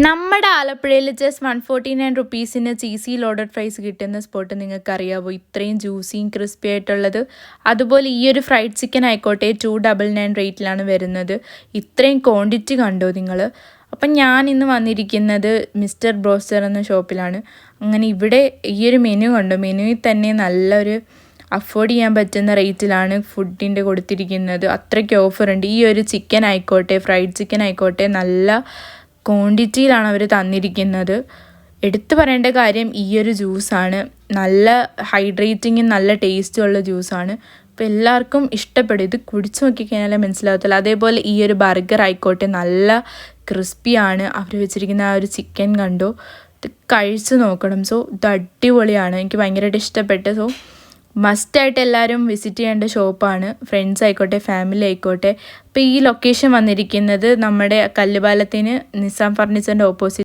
നമ്മുടെ ആലപ്പുഴയിൽ just 149 റുപ്പീസിന് cheesy loaded fries കിട്ടുന്ന സ്പോട്ട് നിങ്ങൾക്ക് അറിയാമോ? ഇത്രയും ജ്യൂസിയും ക്രിസ്പി ആയിട്ടുള്ളത്. അതുപോലെ ഈ ഒരു ഫ്രൈഡ് ചിക്കൻ ആയിക്കോട്ടെ 299 റേറ്റിലാണ് വരുന്നത്. ഇത്രയും ക്വാണ്ടിറ്റി കണ്ടോ നിങ്ങൾ? അപ്പം ഞാൻ ഇന്ന് വന്നിരിക്കുന്നത് മിസ്റ്റർ ബ്രോസ്റ്റർ എന്ന ഷോപ്പിലാണ്. അങ്ങനെ ഇവിടെ ഈ ഒരു മെനു കണ്ടോ? മെനുവിൽ തന്നെ നല്ലൊരു അഫോർഡ് ചെയ്യാൻ പറ്റുന്ന റേറ്റിലാണ് ഫുഡിൻ്റെ കൊടുത്തിരിക്കുന്നത്. അത്രയ്ക്ക് ഓഫറുണ്ട്. ഈ ഒരു ചിക്കൻ ആയിക്കോട്ടെ, ഫ്രൈഡ് ചിക്കൻ ആയിക്കോട്ടെ, നല്ല ക്വാണ്ടിറ്റിയിലാണ് അവർ തന്നിരിക്കുന്നത്. എടുത്തു പറയേണ്ട കാര്യം ഈ ഒരു ജ്യൂസാണ്. നല്ല ഹൈഡ്രേറ്റിങ്ങും നല്ല ടേസ്റ്റുള്ള ജ്യൂസാണ്. അപ്പോൾ എല്ലാവർക്കും ഇഷ്ടപ്പെടും. ഇത് കുടിച്ച് നോക്കിക്കഴിഞ്ഞാലേ മനസ്സിലാകത്തില്ല. അതേപോലെ ഈ ഒരു ബർഗർ ആയിക്കോട്ടെ നല്ല ക്രിസ്പിയാണ്. അവർ വെച്ചിരിക്കുന്ന ആ ഒരു ചിക്കൻ കണ്ടോ? ഇത് കഴിച്ച് നോക്കണം. സോ ഇത് അടിപൊളിയാണ്. എനിക്ക് ഭയങ്കരമായിട്ട് ഇഷ്ടപ്പെട്ടു. സോ മസ്റ്റായിട്ട് എല്ലാവരും വിസിറ്റ് ചെയ്യേണ്ട ഷോപ്പാണ്. ഫ്രണ്ട്സ് ആയിക്കോട്ടെ, ഫാമിലി ആയിക്കോട്ടെ. അപ്പോൾ ഈ ലൊക്കേഷൻ വന്നിരിക്കുന്നത് നമ്മുടെ കല്ലുപാലത്തിന് നിസാം ഫർണിച്ചറിൻ്റെ ഓപ്പോസിറ്റ്